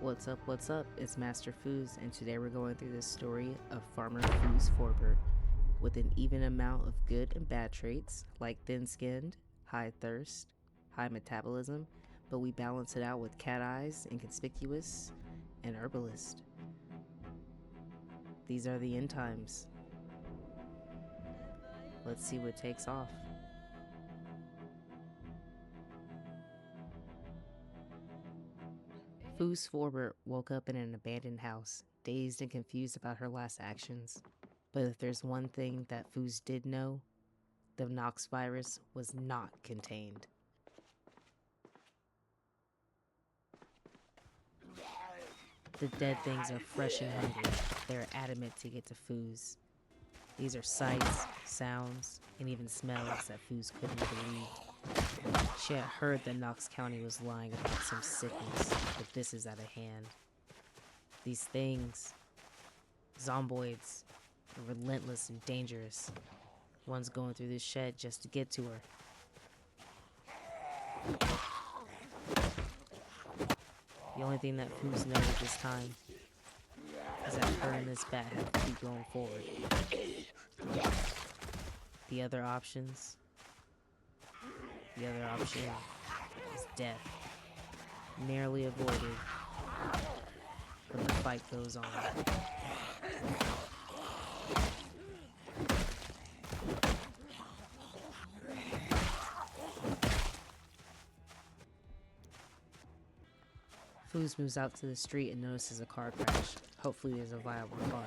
What's up? It's Master Fooze, and today we're going through the story of farmer Fooze Forbert. With an even amount of good and bad traits, like thin-skinned, high thirst, high metabolism, but we balance it out with cat eyes, inconspicuous, and herbalist. These are the end times. Let's see what takes off. Fooze Forbert woke up in an abandoned house, dazed and confused about her last actions. But if there's one thing that Fooze did know, the Knox Virus was not contained. The dead things are fresh and hungry. They are adamant to get to Fooze. These are sights, sounds, and even smells that Fooze couldn't believe. She had heard that Knox County was lying about some sickness, but this is out of hand. These things, Zomboids, are relentless and dangerous. One's going through this shed just to get to her. The only thing that Fooze knows at this time is that her and this bat have to keep going forward. The other option is death. Narrowly avoided, but the fight goes on. Fooze moves out to the street and notices a car crash. Hopefully there's a viable car.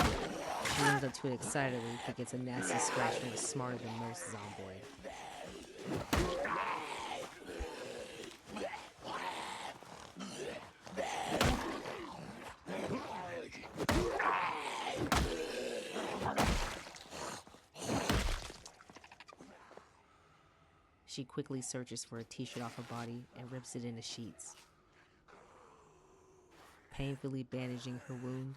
She runs up to it excitedly, but gets a nasty scratch from the smarter than most Zomboid. She quickly searches for a t-shirt off her body and rips it into sheets. Painfully bandaging her wound,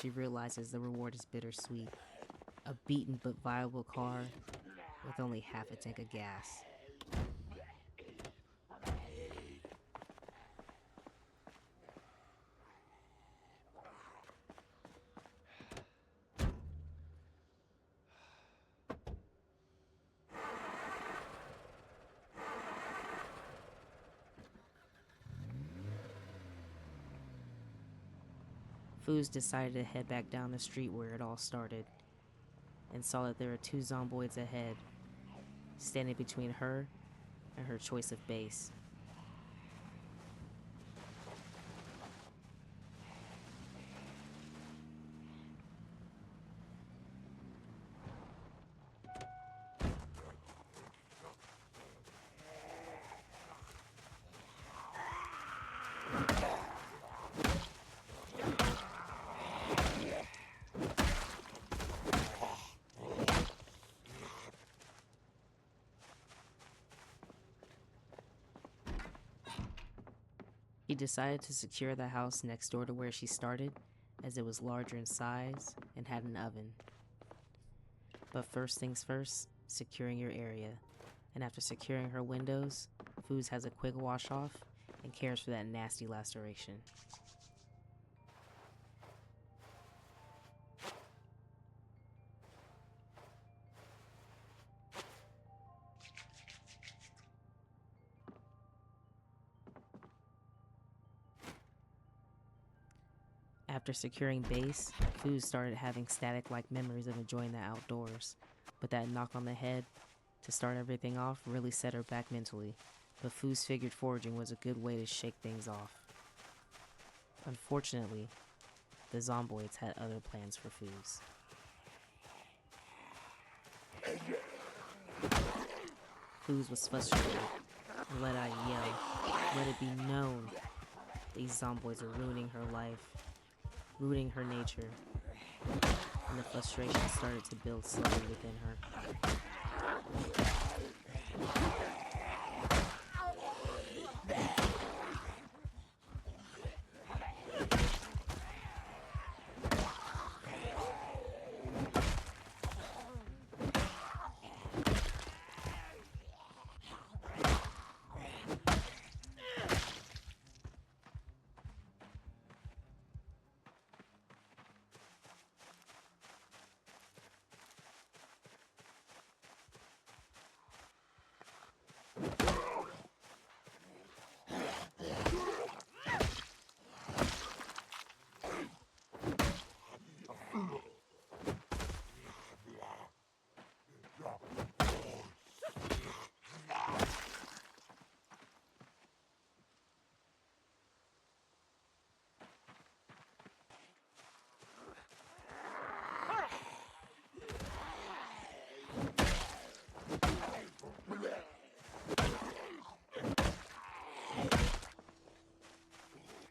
she realizes the reward is bittersweet. A beaten but viable car with only half a tank of gas. Fooze decided to head back down the street where it all started, and saw that there were two Zomboids ahead, standing between her and her choice of base. He decided to secure the house next door to where she started, as it was larger in size and had an oven. But first things first, securing your area. And after securing her windows, Fooze has a quick wash off and cares for that nasty laceration. After securing base, Fooze started having static-like memories of enjoying the outdoors, but that knock on the head to start everything off really set her back mentally, but Fooze figured foraging was a good way to shake things off. Unfortunately, the Zomboids had other plans for Fooze. Fooze was frustrated and let out a yell. Let it be known these Zomboids are ruining her life, ruining her nature, and the frustration started to build slowly within her.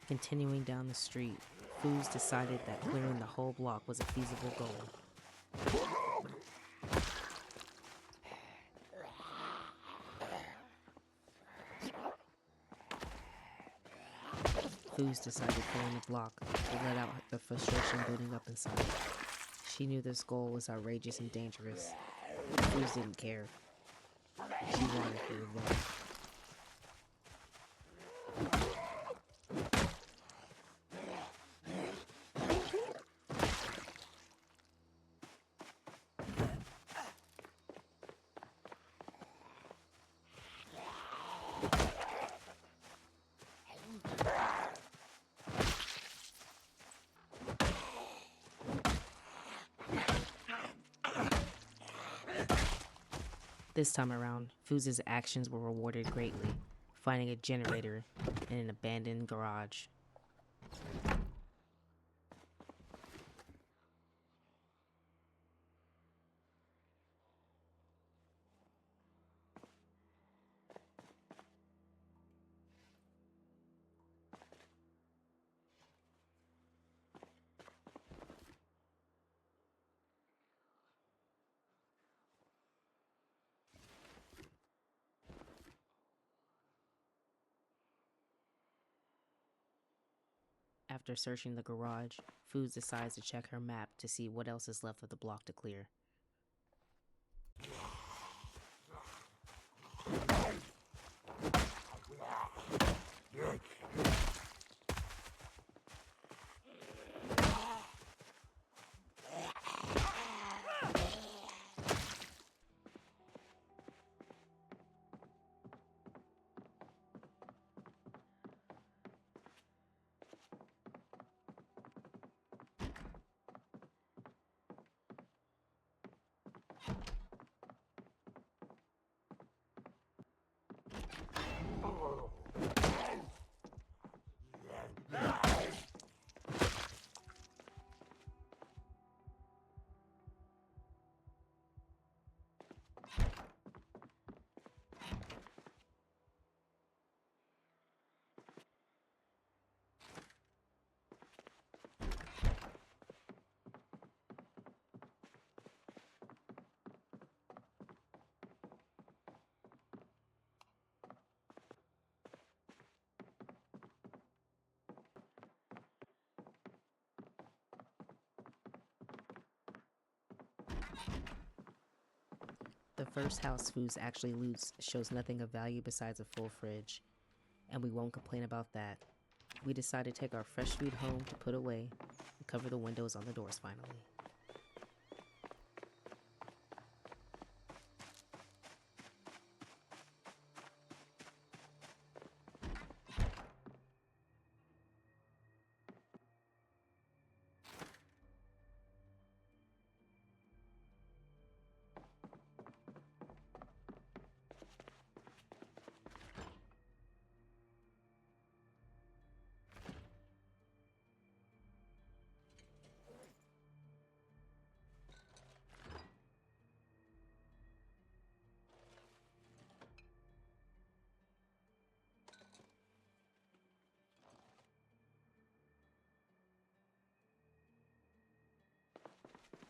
Continuing down the street, Fooze decided that clearing the whole block was a feasible goal. Fooze decided clearing the block to let out the frustration building up inside. She knew this goal was outrageous and dangerous. Fooze didn't care. She wanted her revenge. This time around, Fooze's actions were rewarded greatly, finding a generator in an abandoned garage. After searching the garage, Fooze decides to check her map to see what else is left of the block to clear. The first house Fooze actually loots shows nothing of value besides a full fridge, and we won't complain about that. We decide to take our fresh food home to put away and cover the windows on the doors finally.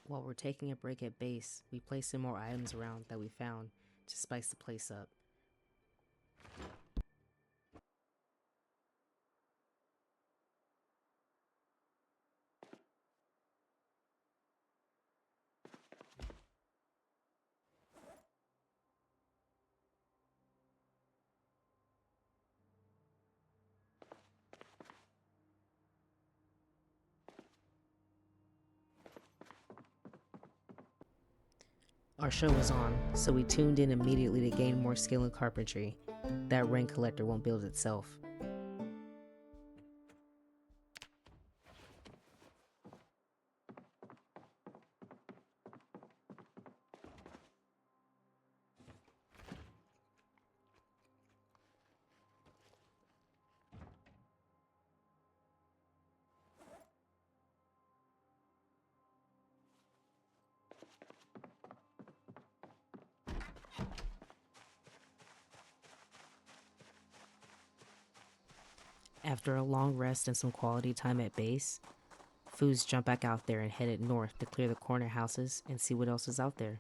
While we're taking a break at base, we place some more items around that we found to spice the place up. Our show was on, so we tuned in immediately to gain more skill in carpentry. That rain collector won't build itself. After a long rest and some quality time at base, Fooze jumped back out there and headed north to clear the corner houses and see what else is out there.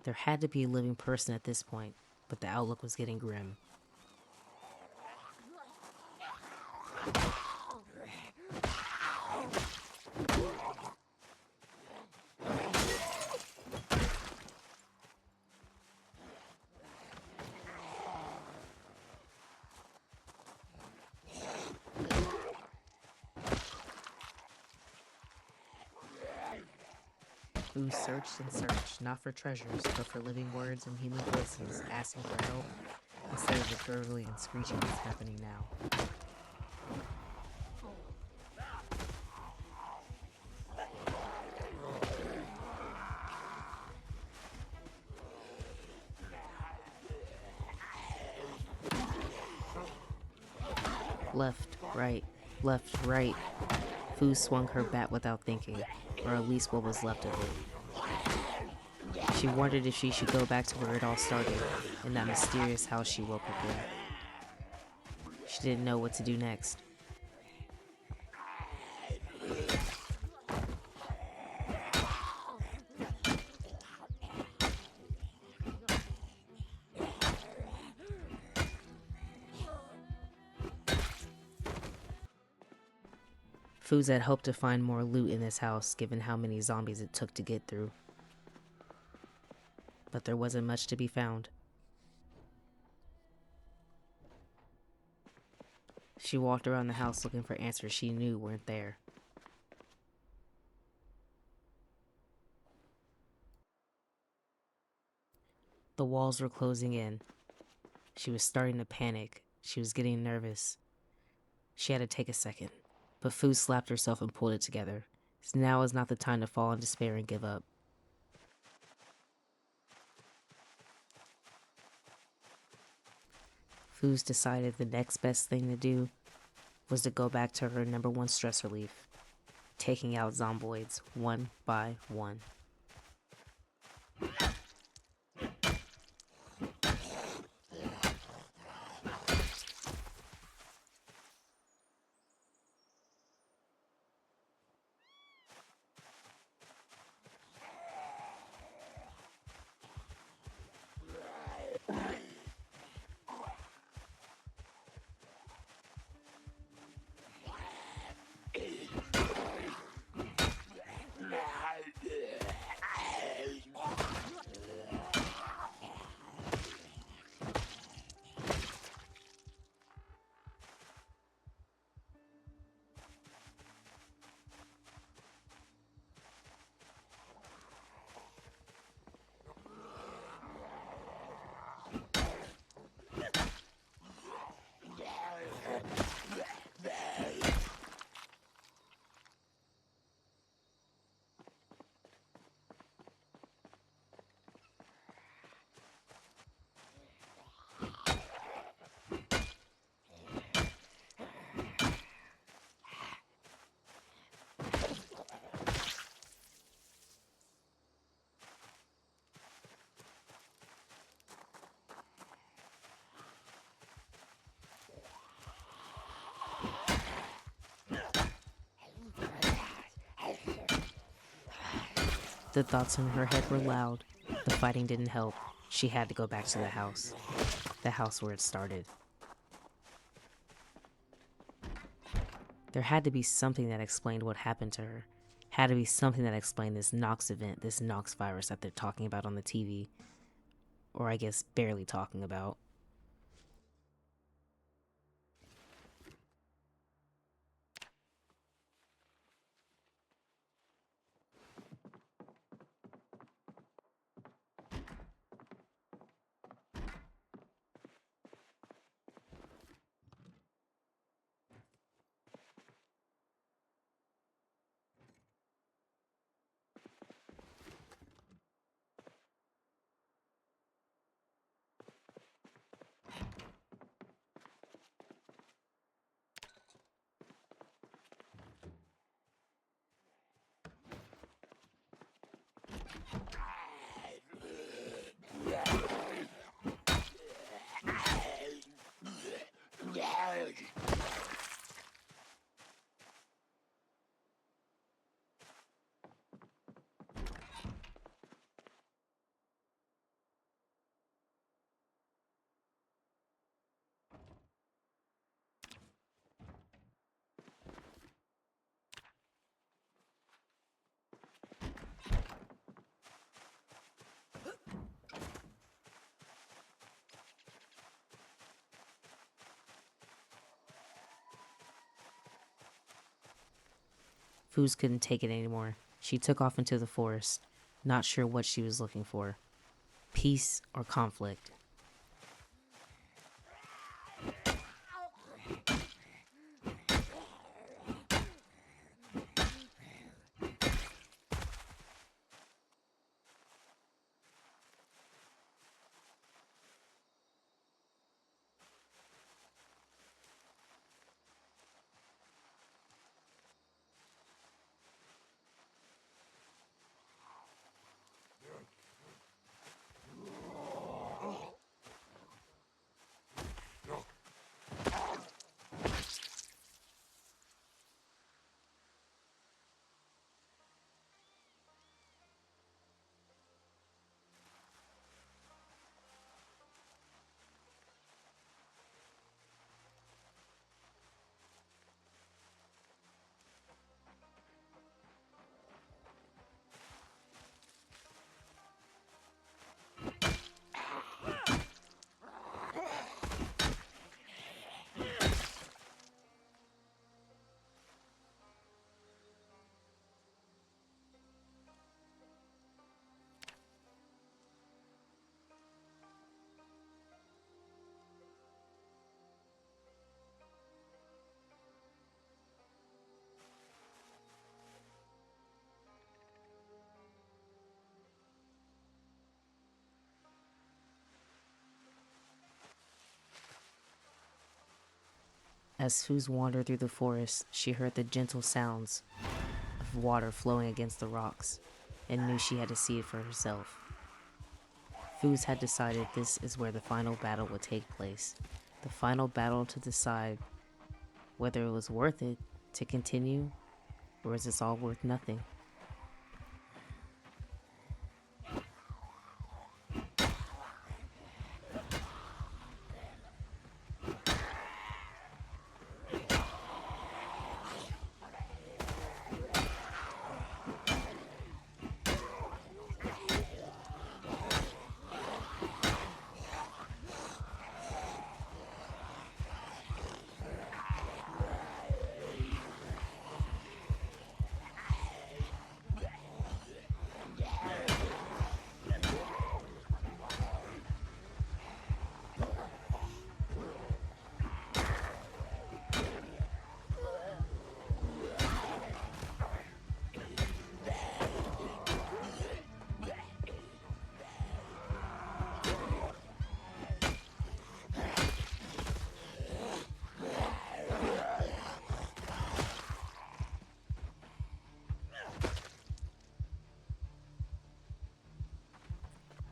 There had to be a living person at this point, but the outlook was getting grim. Fooze searched and searched, not for treasures, but for living words and human voices asking for help, instead of the gurgling and screeching that's happening now. Left, right. Fooze swung her bat without thinking, or at least what was left of it. She wondered if she should go back to where it all started, in that mysterious house she woke up in. She didn't know what to do next. Fooze had hoped to find more loot in this house, given how many zombies it took to get through. But there wasn't much to be found. She walked around the house looking for answers she knew weren't there. The walls were closing in. She was starting to panic. She was getting nervous. She had to take a second, but Fooze slapped herself and pulled it together. Now is not the time to fall in despair and give up. Fooze decided the next best thing to do was to go back to her number one stress relief, taking out Zomboids one by one. The thoughts in her head were loud. The fighting didn't help. She had to go back to the house where it started. There had to be something that explained what happened to her. Had to be something that explained this Knox event, this Knox virus that they're talking about on the TV. Or I guess barely talking about. Fooze couldn't take it anymore. She took off into the forest, not sure what she was looking for. Peace or conflict. As Fooze wandered through the forest, she heard the gentle sounds of water flowing against the rocks and knew she had to see it for herself. Fooze had decided this is where the final battle would take place. The final battle to decide whether it was worth it to continue, or is this all worth nothing?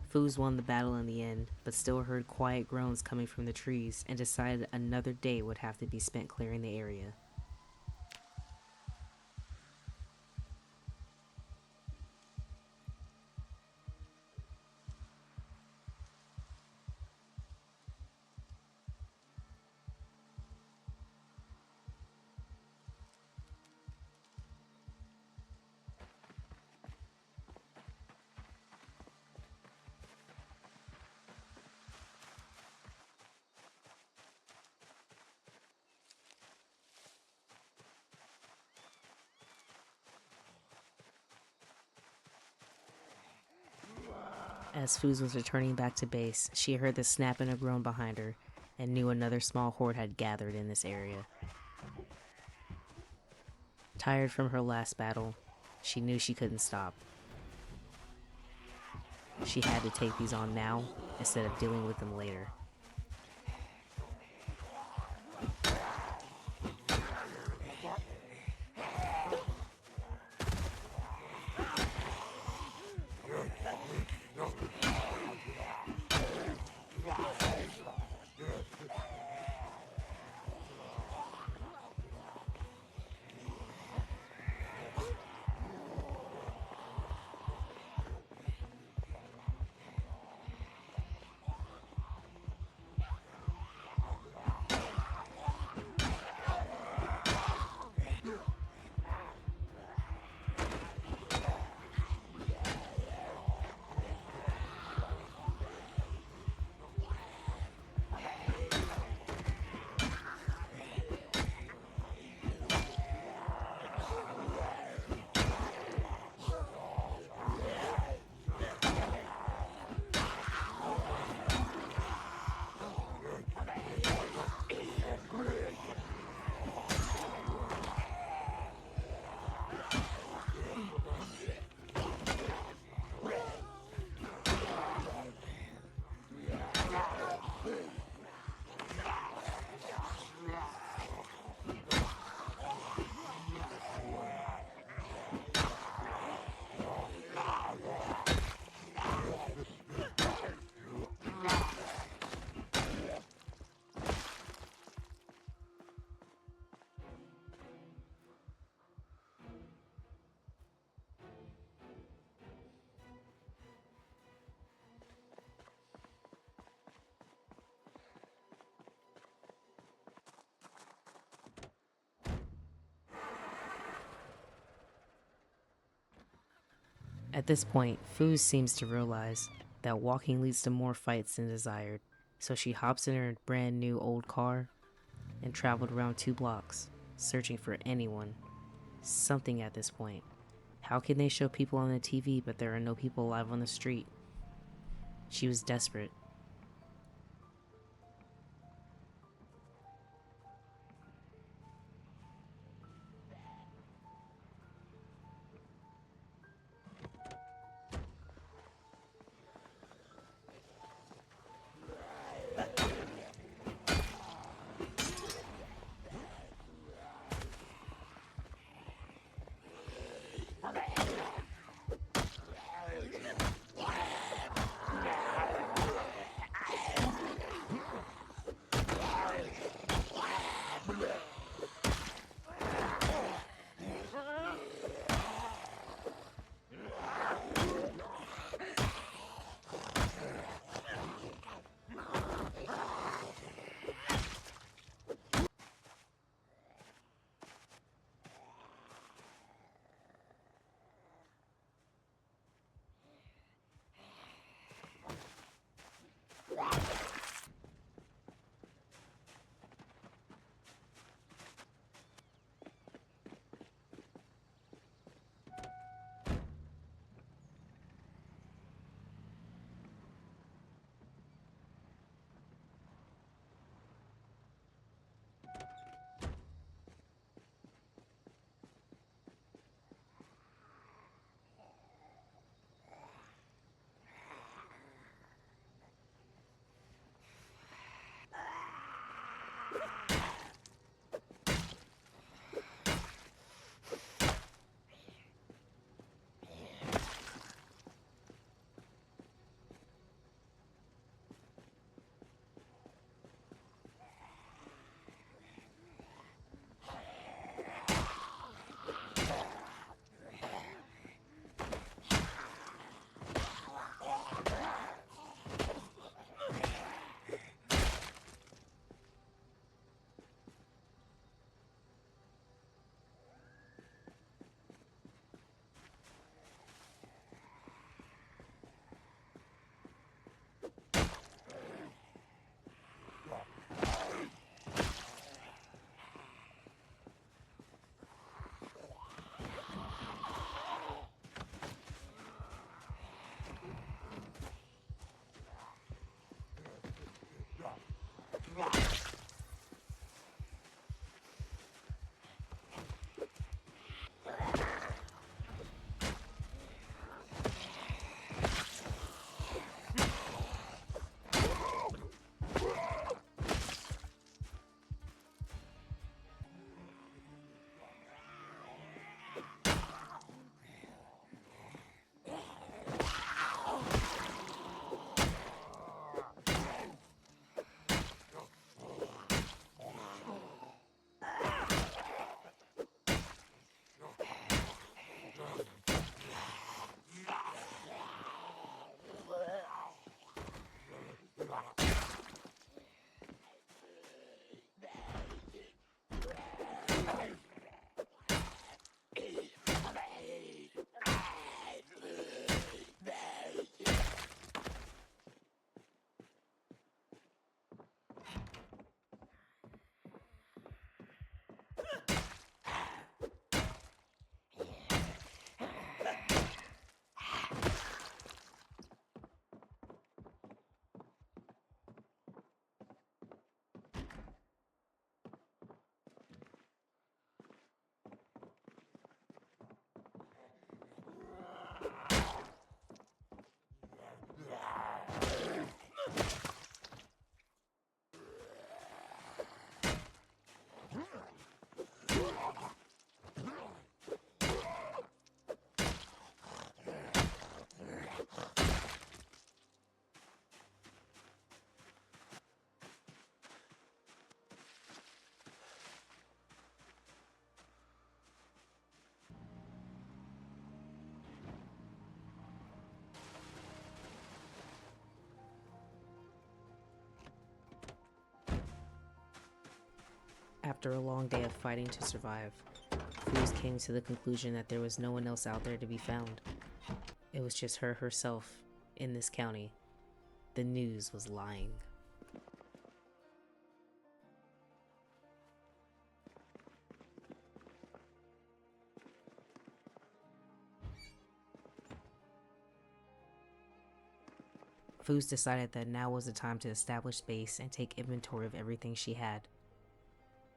Fooze won the battle in the end, but still heard quiet groans coming from the trees and decided another day would have to be spent clearing the area. As Fooze was returning back to base, she heard the snap and a groan behind her and knew another small horde had gathered in this area. Tired from her last battle, she knew she couldn't stop. She had to take these on now instead of dealing with them later. At this point, Fooze seems to realize that walking leads to more fights than desired, so she hops in her brand new old car and traveled around 2 blocks, searching for anyone, something at this point. How can they show people on the TV but there are no people alive on the street? She was desperate. After a long day of fighting to survive, Fooze came to the conclusion that there was no one else out there to be found. It was just her herself in this county. The news was lying. Fooze decided that now was the time to establish base and take inventory of everything she had.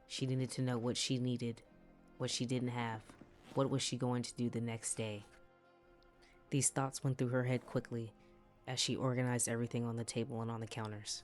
She needed to know what she needed, what she didn't have, what was she going to do the next day. These thoughts went through her head quickly as she organized everything on the table and on the counters.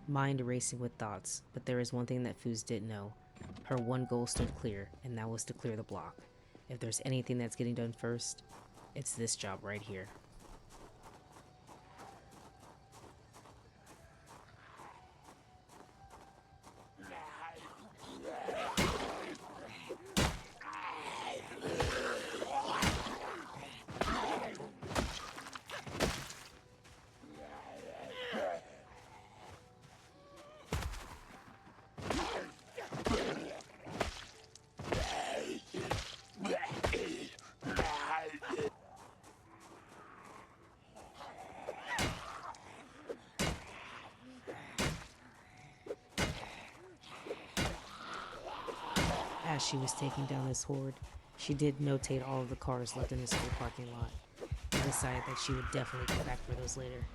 Mind racing with thoughts, but there is one thing that Fooze didn't know. Her one goal stood clear, and that was to clear the block. If there's anything that's getting done first, it's this job right here. As she was taking down this horde, she did notate all of the cars left in the school parking lot and decided that she would definitely come back for those later.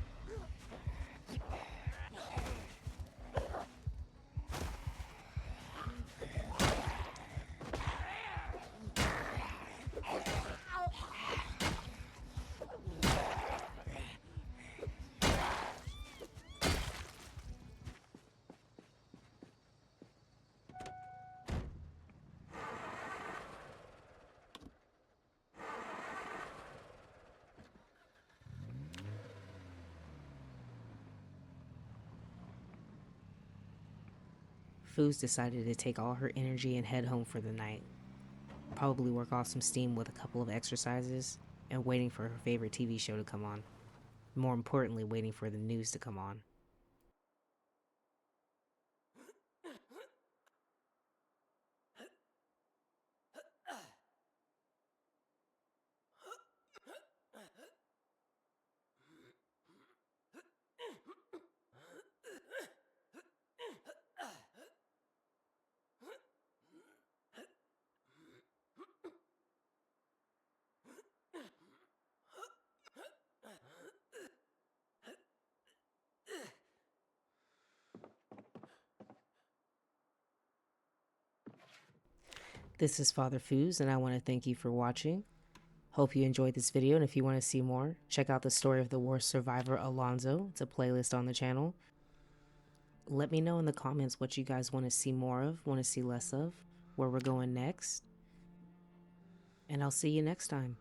Fooze decided to take all her energy and head home for the night. Probably work off some steam with a couple of exercises and waiting for her favorite TV show to come on. More importantly, waiting for the news to come on. This is Father Fooze, and I want to thank you for watching. Hope you enjoyed this video, and if you want to see more, check out the story of the war survivor Alonzo. It's a playlist on the channel. Let me know in the comments what you guys want to see more of, want to see less of, where we're going next. And I'll see you next time.